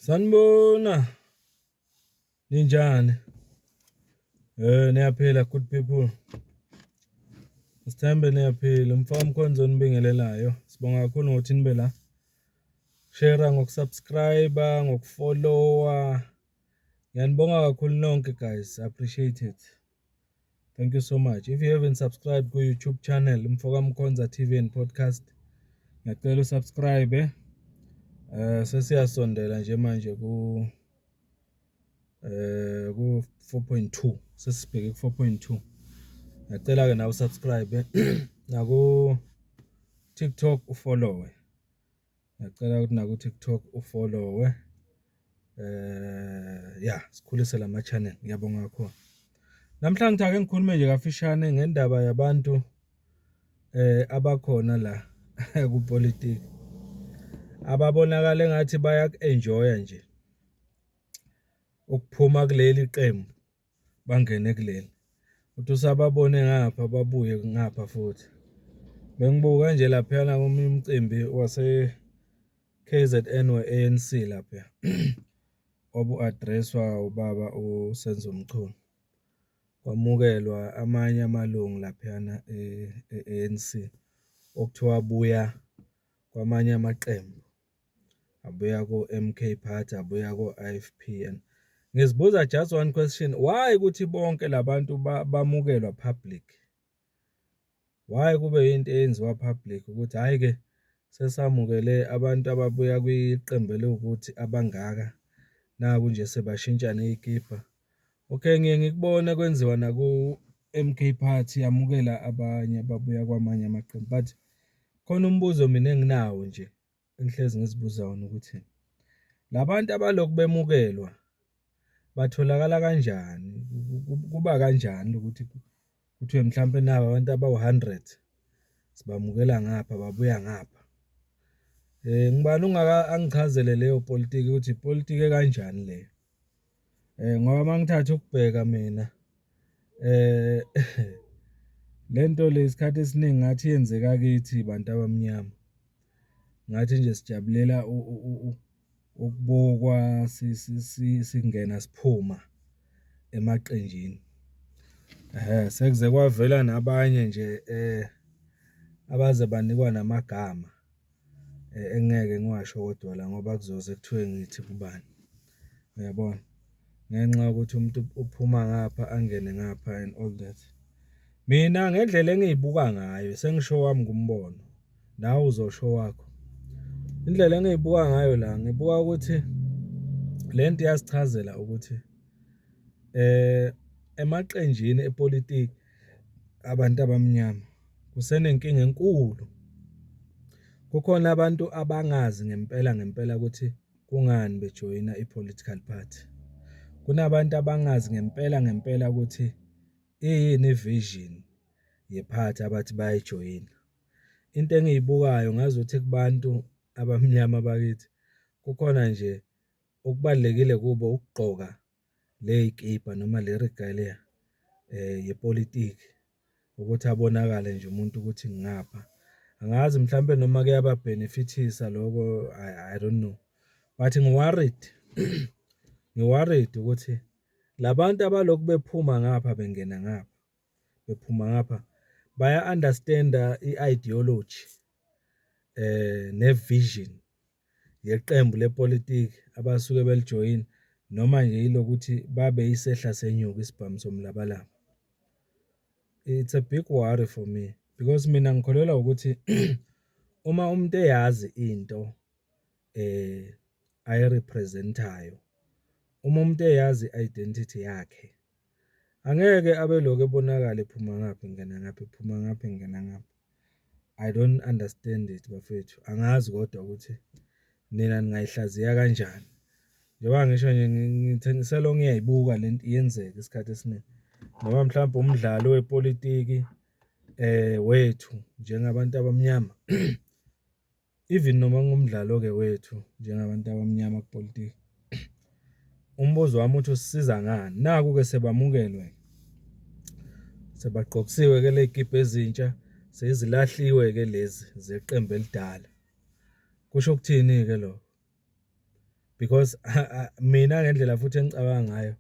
Sanibona, ninjani? Niyaphila good people. Sithembe niyaphila. Mfaka Mkhonzo nibingelelayo. Sibonga kakhulu ngokuthi nibe la. Share ngokusubscribe, ngokufollowa. Ngiyanibonga kakhulu nonke guys. Appreciate it. Thank you so much. If you haven't subscribed ku YouTube channel Mfaka Mkhonza TV and podcast, ngiyacela usubscribe. Sesiyasondela nje manje ku 4.2 sesibheke ku 4.2. Ngiyacela ke nawe subscribe naku TikTok ufollowe. Ngiyacela ukuthi naku TikTok ufollowe. Sikhulise lama channel. Ngiyabonga kakhulu. Namhlanje ake ngikhulume nje kafishane ngendaba yabantu abakhona la ku politics. Ababonakala ngathi bayak-enjoya nje ukuphuma kuleli qembu bangene kuleli. Uthi usababone ngapha babuye ngapha futhi. Bengibuka nje lapha na kumcimbi wase KZN we-ANC lapha. Obu-addresswa ubaba uSenzo Mchunu. Kwamukelwa amanye amalungu lapha na e-ANC okuthiwa abuya kwamanye amaqembu. Abuya ko MK Party, abuya ko IFP. Ngizibuza just one question, why ukuthi bonke labantu bamukelwa public? Why kube into eyenziwa public ukuthi hayi ke sesamukele abantu ababuya kwiqembu lokuthi abangaka naku nje sebashintsha nezikipa. Okay, ngiye ngikubone kwenziwa na ku MK Party yamukela abanye ababuya kwamanye amaqembu, but khona umbuzo mina enginawo nje engihlezi ngizibuza wona ukuthi labantu abalokhu bemukelwa batholakala kanjani? Kuba kanjani ukuthi kuthiwe mhlambe nabo abantu abawu100 sibamukela ngapha babuya ngapha? Ngibani angichazele leyo politiki ukuthi politiki kanjani leyo? Ngoba mangithatha ukubheka mina lento lesikhathi esiningi ngathi yenzeka kithi bantu abamnyama. Ngathi nje sijabulela ukubukwa singena siphuma emaqenjini. Sekuze kwavela nabanye nje abaze banikwa namagama engeke ngiwasho kodwa la ngoba kuzoze kuthiwe ngithi kubani. Uyabona? Ngenxa ukuthi umuntu uphuma ngapha angene ngapha and all that. Mina ngendlela engiyibuka ngayo sengisho wami ngumbono. Nawe uzosho wakho. Indlela engiyibuka ngayo la ngibuka ukuthi lento iyasichazela ukuthi emaqenjini epolitiki abantu abamnyama kusenenkinga enkulu. Kukhona abantu abangazi ngempela ukuthi kungani bejoyina ipolitical party. Kunabantu abangazi ngempela ukuthi yini ivision yeparty abathi bayajoyina. Into engiyibukayo ngazuthi kubantu abamnyama bakithi kukhona nje okubalekile kubo ukugqoka lezikipa noma le regalia yepolitiki ukuthi abonakale nje umuntu ukuthi ngapha. Angazi mhlambe noma kuyaba benefitisa lokho, I don't know, but ngiworried ukuthi labantu abalokhu bephuma ngapha bengena ngapha bephuma ngapha baya understand i-ideology ne-vision yeqembu lepolitiki abasuke belijoyina noma nje yilokuthi babe isehla senyuku isibhamu somlabalaba. It's a big worry for me because mina ngikholelwa ukuthi uma umuntu eyazi into ayirepresentayo, uma umuntu eyazi identity yakhe, angeke abe lokho ebonakala ephuma ngapha ngena ngapha ephuma ngapha ngena ngapha. I don't understand it bafethu. Angazi kodwa ukuthi nina ningayihlaziya kanjani. Njengoba ngisho nje ngithi ngiselo ngiyayibuka lento iyenzeka isikhathi esiningi. Noma mhlawumbe umdlalo wepolitiki wethu njengabantu abamnyama. Even noma ngumdlalo ke wethu njengabantu abamnyama kupolitiki. Umbuzo wami uthi usisiza ngani? Naku ke sebamukelwe. Sebaqoqisiwe ke lezikipa ezintsha, sezilahliwe ke lezi zeqembu elidala. Kusho ukuthini ke lo? because mina ngendlela futhi engicabanga ngayo,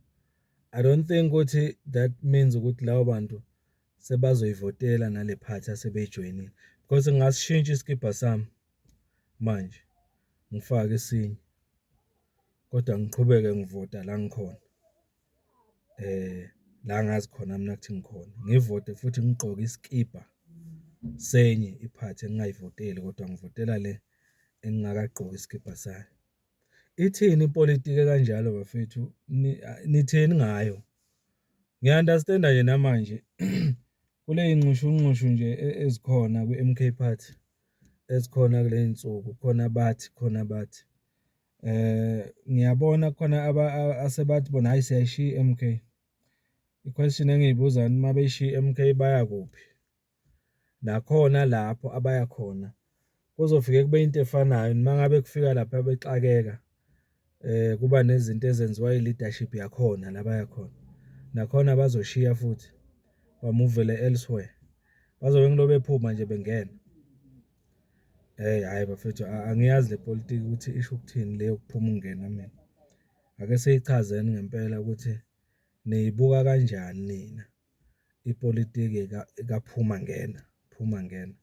I don't think ukuthi that means ukuthi lawo bantu sebazoyivotela nale party asebeyijoyinile, because ngingasishintsha isikibha sami manje ngifake esinye kodwa ngiqhubeke ngivota la ngikhona, la ngazi khona mina ukuthi ngikhona, ngivote futhi ngigqoke isikibha senye iphathi engingayivoteli kodwa ngivotela le engingakagqoki isikibha sayo. Ithini ipolitiki kanjalo bafethu? Nitheni ngayo? Ngiya-understand nje namanje kule y'nxushunxushu nje ezikhona kwi-MK Party ezikhona kule y'nsuku, khona bathi ngiyabona khona asebathi bona hayi siyayishiya i-MK. I-question engiyibuza uma beyishiya i-MK baya kuphi? Nakhona lapho abaya khona kuzofike kube into efanayo uma ngabe kufika lapha bexakeka, kuba nezinto ezenziwa i-leadership yakhona la baya khona, nakhona bazoshiya futhi bamuvele elsewhere, bazobe ngilo bephuma nje bengena. Hhayi bafethu, angiyazi le politiki ukuthi isho ukuthini le yokuphuma ungena mina. Ake seyichazeni ngempela ukuthi niyibuka kanjani nina ipolitiki kaphuma ngena, phuma ngena.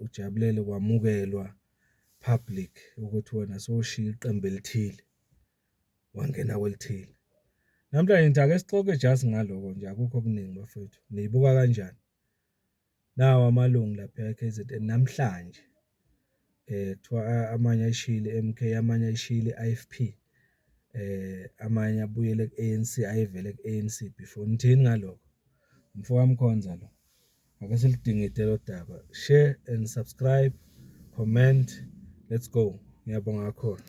Ujabulele kwamukelwa public ukuthi wena sowushiya iqembu elithile wangena kwelithile. Namhlanje ngithi ake sixoxe just ngaloko nje, akukho okuningi bafethu. Niyibuka kanjani? Nawa amalungu lapha e-KZN namhlanje kuthiwa amanye ayishiyile i-MK, amanye ayishiyile i-IFP, amanye abuyele ku-ANC, ayevele ku-ANC before. Nithini ngaloko? Umfoka Mkhonza lo. Ake silidingide lo daba. Share and subscribe, comment. Let's go. Ngiyabonga kakhulu.